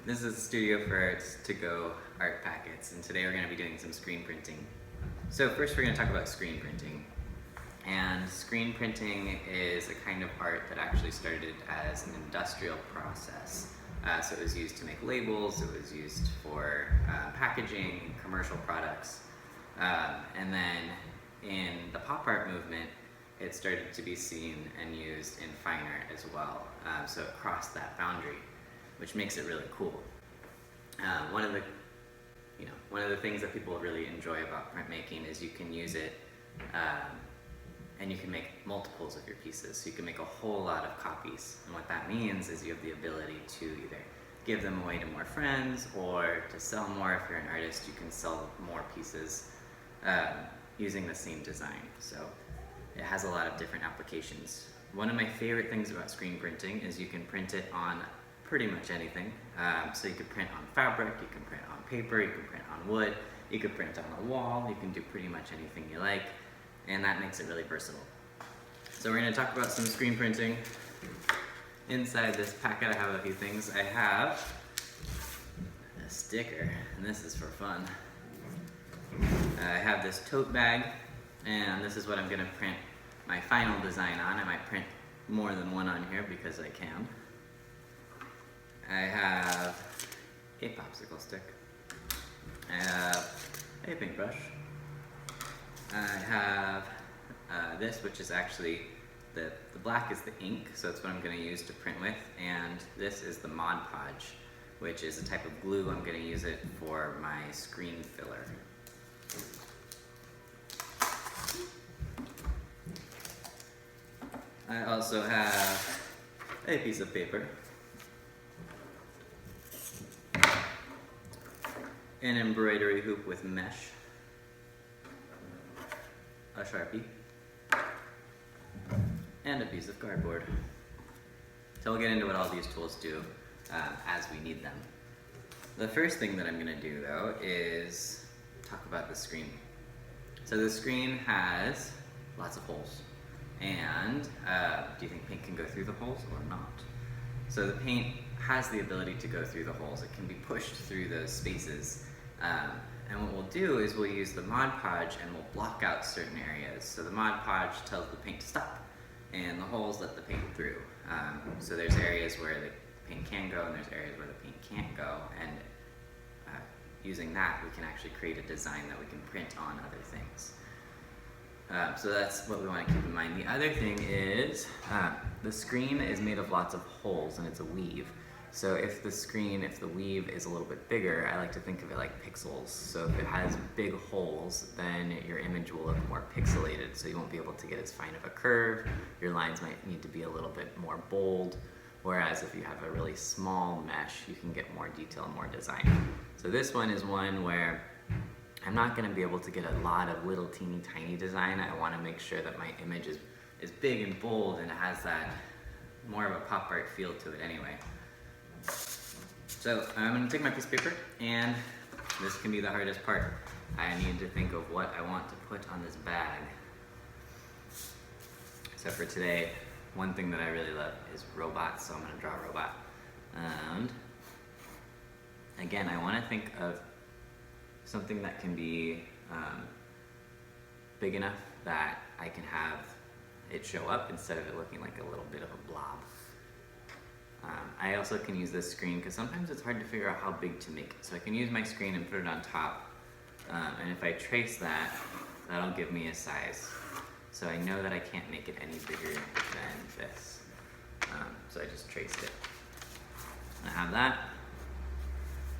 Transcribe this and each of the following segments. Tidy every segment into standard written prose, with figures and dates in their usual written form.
This is Studio for Art's to-go art packets, and today we're going to be doing some screen printing. So first we're going to talk about screen printing. And screen printing is a kind of art that actually started as an industrial process. So it was used to make labels, it was used for packaging, commercial products, and then in the pop art movement it started to be seen and used in fine art as well. So it crossed that boundary, which makes it really cool. One of the things that people really enjoy about printmaking is you can use it and you can make multiples of your pieces. So you can make a whole lot of copies. And what that means is you have the ability to either give them away to more friends or to sell more. If you're an artist, you can sell more pieces using the same design. So it has a lot of different applications. One of my favorite things about screen printing is you can print it on pretty much anything. So you could print on fabric, you can print on paper, you can print on wood, you could print on a wall, you can do pretty much anything you like, and that makes it really versatile. So we're going to talk about some screen printing. Inside this packet I have a few things. I have a sticker, and this is for fun. I have this tote bag, and this is what I'm going to print my final design on. I might print more than one on here because I can. I have a popsicle stick. I have a paintbrush. I have this, which is actually, the black is the ink, so it's what I'm going to use to print with, and this is the Mod Podge, which is a type of glue. I'm going to use it for my screen filler. I also have a piece of paper, an embroidery hoop with mesh, a sharpie, and a piece of cardboard. So we'll get into what all these tools do as we need them. The first thing that I'm going to do though is talk about the screen. So the screen has lots of holes. And do you think paint can go through the holes or not? So the paint has the ability to go through the holes. It can be pushed through those spaces. And what we'll do is we'll use the Mod Podge and we'll block out certain areas. So the Mod Podge tells the paint to stop, and the holes let the paint through. So there's areas where the paint can go and there's areas where the paint can't go, and using that we can actually create a design that we can print on other things. So that's what we want to keep in mind. The other thing is the screen is made of lots of holes and it's a weave. So if the weave is a little bit bigger, I like to think of it like pixels. So if it has big holes, then your image will look more pixelated. So you won't be able to get as fine of a curve. Your lines might need to be a little bit more bold. Whereas if you have a really small mesh, you can get more detail, more design. So this one is one where I'm not going to be able to get a lot of little teeny tiny design. I want to make sure that my image is big and bold and it has that more of a pop art feel to it anyway. So I'm going to take my piece of paper, and this can be the hardest part. I need to think of what I want to put on this bag. So for today, one thing that I really love is robots, so I'm going to draw a robot. And again, I want to think of something that can be big enough that I can have it show up instead of it looking like a little bit of a blob. I also can use this screen because sometimes it's hard to figure out how big to make it. So I can use my screen and put it on top, and if I trace that, that'll give me a size. So I know that I can't make it any bigger than this. So I just traced it. I have that.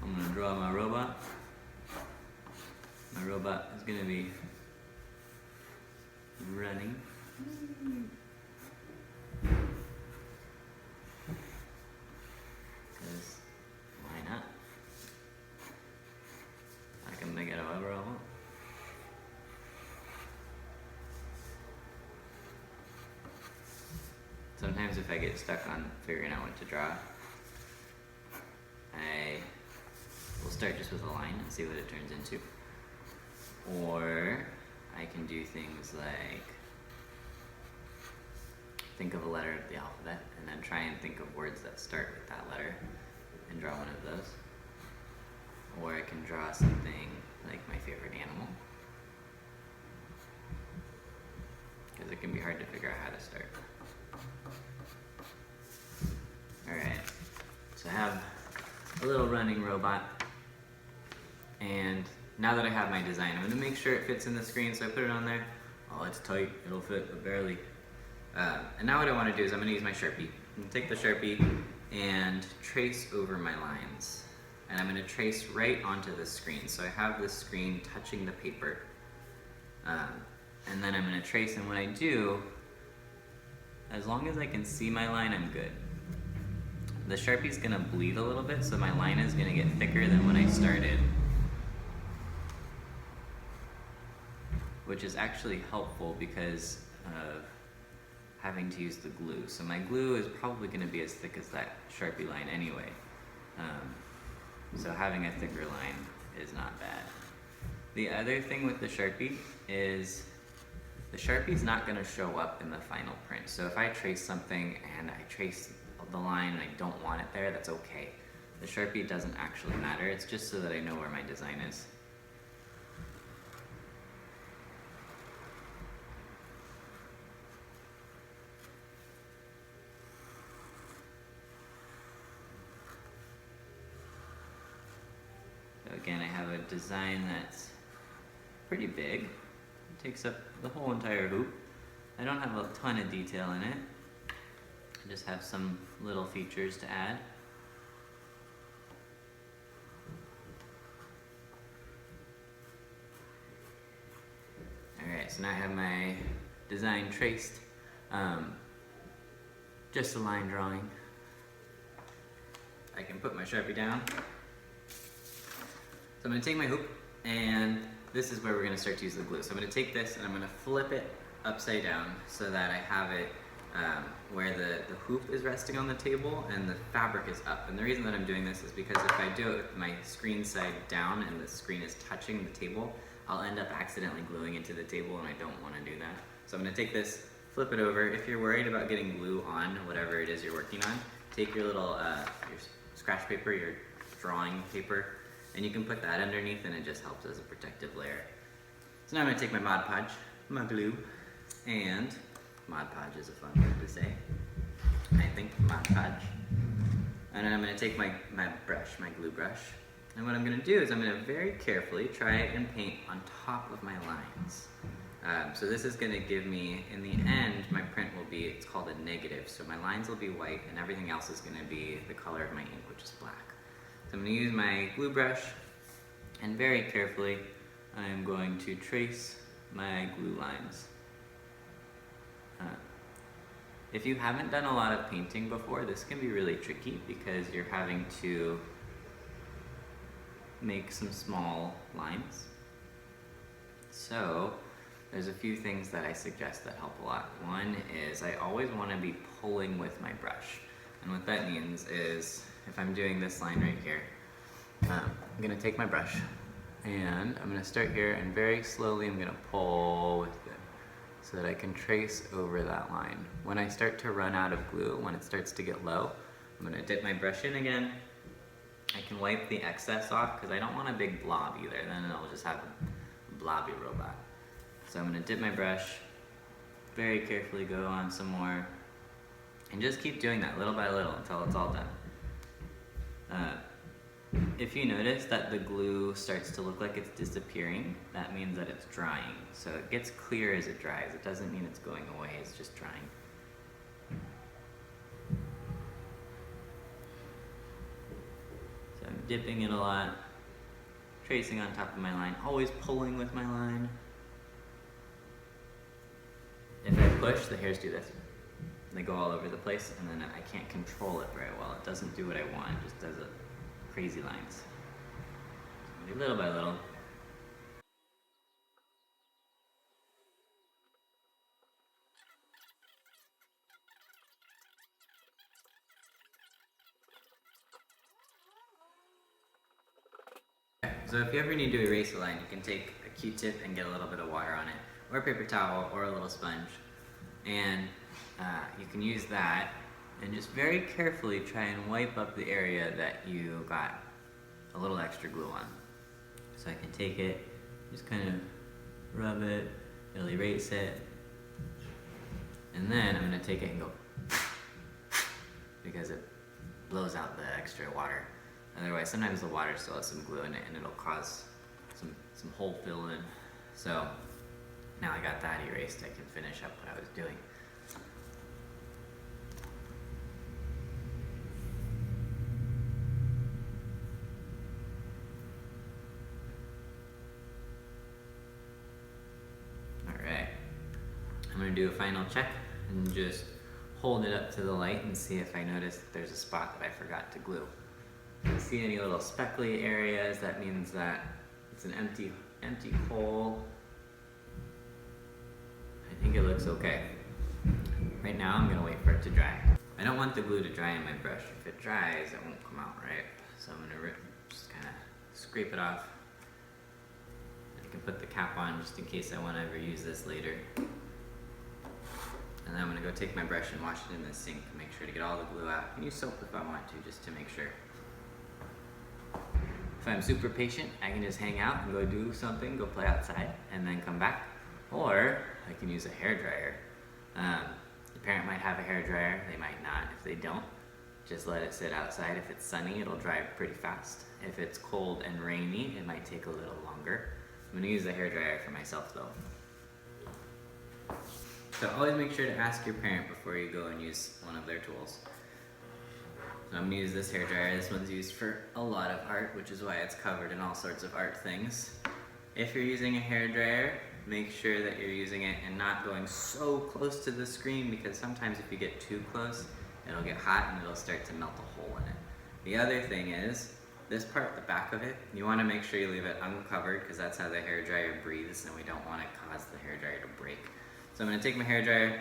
I'm going to draw my robot. My robot is going to be running. Because why not? I can make it however I want. Sometimes if I get stuck on figuring out what to draw, I will start just with a line and see what it turns into. Or I can do things like think of a letter of the alphabet and then try and think of words that start with that letter and draw one of those. Or I can draw something like my favorite animal, because it can be hard to figure out how to start. Alright, so I have a little running robot, and now that I have my design, I'm going to make sure it fits in the screen, so I put it on there. Oh, it's tight, it'll fit, but barely. And now what I want to do is I'm going to use my Sharpie. I'm going to take the Sharpie and trace over my lines. And I'm going to trace right onto the screen. So I have the screen touching the paper. And then I'm going to trace, and when I do, as long as I can see my line, I'm good. The Sharpie's going to bleed a little bit, so my line is going to get thicker than when I started. Which is actually helpful because of having to use the glue. So my glue is probably going to be as thick as that Sharpie line anyway. So having a thicker line is not bad. The other thing with the Sharpie is the Sharpie's not going to show up in the final print. So if I trace something and I trace the line and I don't want it there, that's okay. The Sharpie doesn't actually matter. It's just so that I know where my design is. Again, I have a design that's pretty big. It takes up the whole entire hoop. I don't have a ton of detail in it. I just have some little features to add. Alright, so now I have my design traced. Just a line drawing. I can put my Sharpie down. So I'm going to take my hoop, and this is where we're going to start to use the glue. So I'm going to take this and I'm going to flip it upside down so that I have it where the hoop is resting on the table and the fabric is up. And the reason that I'm doing this is because if I do it with my screen side down and the screen is touching the table, I'll end up accidentally gluing into the table, and I don't want to do that. So I'm going to take this, flip it over. If you're worried about getting glue on whatever it is you're working on, take your little your scratch paper, your drawing paper, and you can put that underneath, and it just helps as a protective layer. So now I'm going to take my Mod Podge, my glue, and Mod Podge is a fun word to say. I think Mod Podge. And then I'm going to take my brush, my glue brush, and what I'm going to do is I'm going to very carefully try and paint on top of my lines. So this is going to give me, in the end, my print will be, it's called a negative. So my lines will be white, and everything else is going to be the color of my ink, which is black. So I'm going to use my glue brush, and very carefully I am going to trace my glue lines. If you haven't done a lot of painting before, this can be really tricky because you're having to make some small lines. So there's a few things that I suggest that help a lot. One is I always want to be pulling with my brush. And what that means is, if I'm doing this line right here, I'm going to take my brush and I'm going to start here, and very slowly I'm going to pull with it so that I can trace over that line. When I start to run out of glue, when it starts to get low, I'm going to dip my brush in again. I can wipe the excess off because I don't want a big blob either, then I'll just have a blobby robot. So I'm going to dip my brush, very carefully go on some more, and just keep doing that little by little until it's all done. If you notice that the glue starts to look like it's disappearing, that means that it's drying. So it gets clear as it dries. It doesn't mean it's going away, it's just drying. So I'm dipping it a lot, tracing on top of my line, always pulling with my line. If I push, the hairs do this. They go all over the place, and then I can't control it very well. It doesn't do what I want, it just does it crazy lines. So little by little. So if you ever need to erase a line, you can take a Q-tip and get a little bit of water on it, or a paper towel, or a little sponge, and you can use that and just very carefully try and wipe up the area that you got a little extra glue on. So I can take it, just kind of rub it, it'll erase it, and then I'm going to take it and go, because it blows out the extra water. Otherwise, sometimes the water still has some glue in it and it'll cause some hole fill in. So now I got that erased, I can finish up what I was doing. Alright, I'm going to do a final check and just hold it up to the light and see if I notice that there's a spot that I forgot to glue. If you see any little speckly areas, that means that it's an empty hole. I think it looks okay. Right now I'm gonna wait for it to dry. I don't want the glue to dry in my brush. If it dries, it won't come out right. So I'm gonna just kind of scrape it off. I can put the cap on just in case I want to ever use this later. And then I'm gonna go take my brush and wash it in the sink and make sure to get all the glue out. I can use soap if I want to, just to make sure. If I'm super patient, I can just hang out and go do something, go play outside, and then come back. Or I can use a hairdryer. The parent might have a hairdryer, they might not. If they don't, just let it sit outside. If it's sunny, it'll dry pretty fast. If it's cold and rainy, it might take a little longer. I'm gonna use the hairdryer for myself though. So always make sure to ask your parent before you go and use one of their tools. So I'm gonna use this hairdryer. This one's used for a lot of art, which is why it's covered in all sorts of art things. If you're using a hairdryer, make sure that you're using it and not going so close to the screen, because sometimes if you get too close, it'll get hot and it'll start to melt a hole in it. The other thing is, this part, the back of it, you wanna make sure you leave it uncovered, because that's how the hairdryer breathes and we don't wanna cause the hairdryer to break. So I'm gonna take my hairdryer,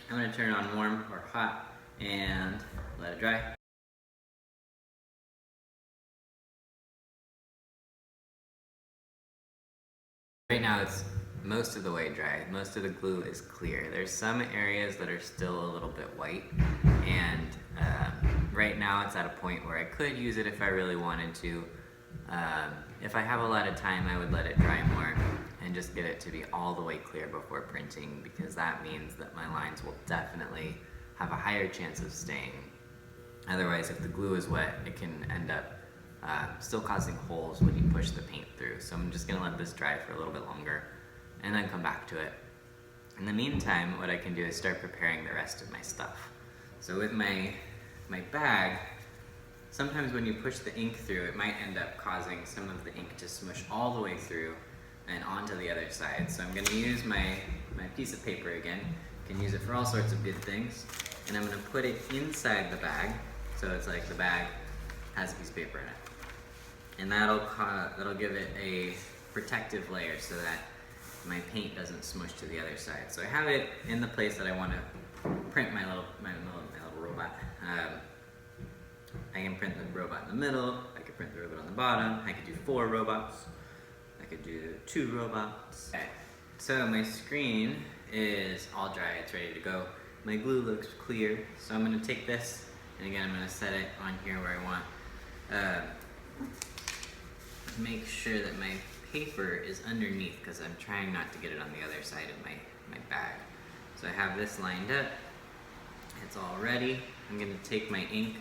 I'm gonna turn it on warm or hot and let it dry. Right now it's most of the way dry. Most of the glue is clear. There's some areas that are still a little bit white, and right now it's at a point where I could use it if I really wanted to. If I have a lot of time, I would let it dry more and just get it to be all the way clear before printing, because that means that my lines will definitely have a higher chance of staying. Otherwise, if the glue is wet, it can end up still causing holes when you push the paint through. So I'm just gonna let this dry for a little bit longer and then come back to it. In the meantime, what I can do is start preparing the rest of my stuff. So with my bag, sometimes when you push the ink through, it might end up causing some of the ink to smush all the way through and onto the other side. So I'm gonna use my piece of paper again. You can use it for all sorts of good things. And I'm gonna put it inside the bag, so it's like the bag has a piece of paper in it. And that'll give it a protective layer so that my paint doesn't smush to the other side. So I have it in the place that I want to print my little robot. I can print the robot in the middle, I could print the robot on the bottom, I could do 4 robots, I could do 2 robots. Okay. So my screen is all dry, it's ready to go. My glue looks clear, so I'm going to take this, and again I'm going to set it on here where I want. Make sure that my paper is underneath, because I'm trying not to get it on the other side of my bag. So I have this lined up, it's all ready. I'm going to take my ink.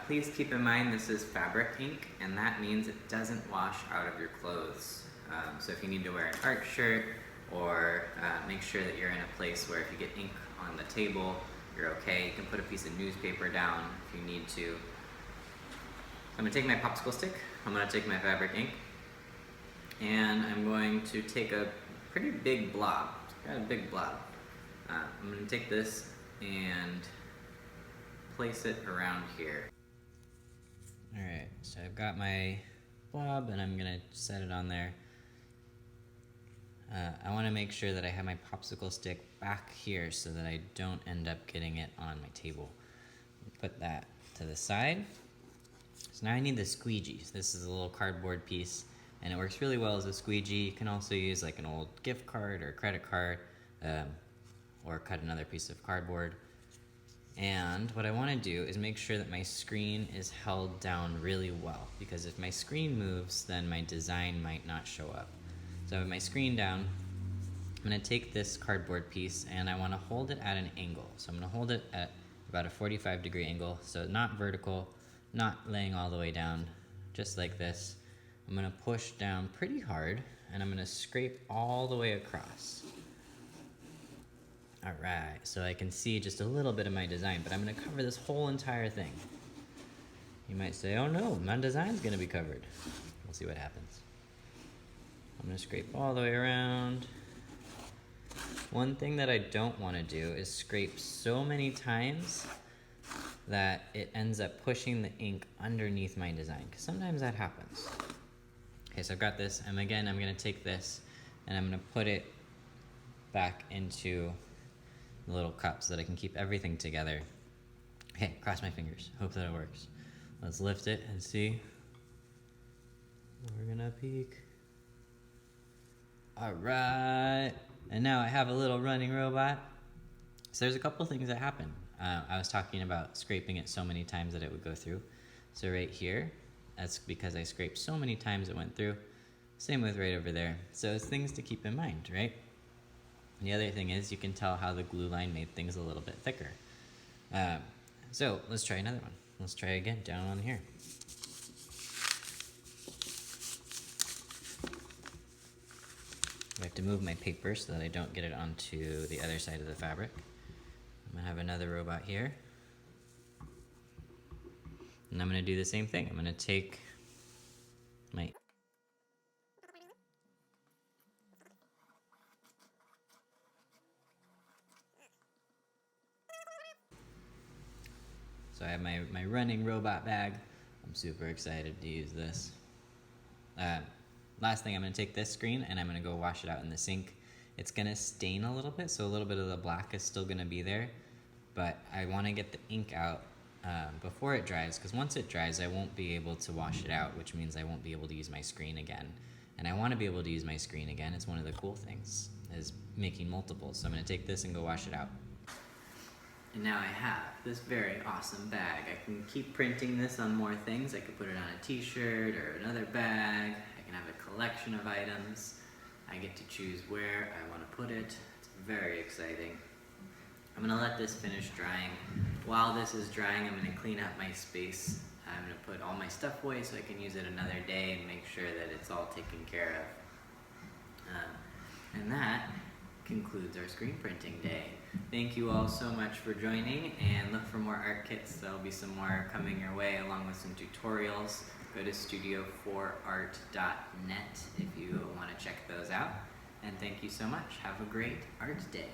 Please keep in mind this is fabric ink, and that means it doesn't wash out of your clothes. So if you need to wear an art shirt, or make sure that you're in a place where if you get ink on the table, you're okay. You can put a piece of newspaper down if you need to. I'm going to take my popsicle stick, I'm going to take my fabric ink, and I'm going to take a pretty big blob. It's got a big blob. I'm going to take this and place it around here. Alright, so I've got my blob and I'm going to set it on there. I want to make sure that I have my popsicle stick back here so that I don't end up getting it on my table. Put that to the side. So now I need the squeegee. This is a little cardboard piece, and it works really well as a squeegee. You can also use like an old gift card or credit card, or cut another piece of cardboard. And what I want to do is make sure that my screen is held down really well, because if my screen moves, then my design might not show up. So with my screen down, I'm going to take this cardboard piece and I want to hold it at an angle. So I'm going to hold it at about a 45-degree angle, so not vertical, not laying all the way down, just like this. I'm going to push down pretty hard and I'm going to scrape all the way across. Alright, so I can see just a little bit of my design, but I'm going to cover this whole entire thing. You might say, oh no, my design's going to be covered. We'll see what happens. I'm going to scrape all the way around. One thing that I don't want to do is scrape so many times that it ends up pushing the ink underneath my design, because sometimes that happens. Okay, so I've got this, and again, I'm going to take this and I'm going to put it back into the little cup so that I can keep everything together. Okay, cross my fingers. Hope that it works. Let's lift it and see. We're gonna peek. Alright. And now I have a little running robot. So there's a couple things that happen. I was talking about scraping it so many times that it would go through. So right here, that's because I scraped so many times it went through. Same with right over there. So it's things to keep in mind, right? And the other thing is you can tell how the glue line made things a little bit thicker. So let's try another one. Let's try again down on here. I have to move my paper so that I don't get it onto the other side of the fabric. I'm gonna have another robot here. And I'm gonna do the same thing. I'm gonna take my So I have my running robot bag. I'm super excited to use this. Last thing, I'm going to take this screen and I'm going to go wash it out in the sink. It's going to stain a little bit, so a little bit of the black is still going to be there. But I want to get the ink out before it dries, because once it dries, I won't be able to wash it out, which means I won't be able to use my screen again. And I want to be able to use my screen again. It's one of the cool things, is making multiples. So I'm going to take this and go wash it out. And now I have this very awesome bag. I can keep printing this on more things. I could put it on a t-shirt or another bag. I can have a collection of items. I get to choose where I want to put it. It's very exciting. I'm gonna let this finish drying. While this is drying, I'm gonna clean up my space. I'm gonna put all my stuff away so I can use it another day and make sure that it's all taken care of. And that concludes our screen printing day. Thank you all so much for joining, and look for more art kits. There'll be some more coming your way along with some tutorials. Go to studio4art.net if you want to check those out. And thank you so much. Have a great art day.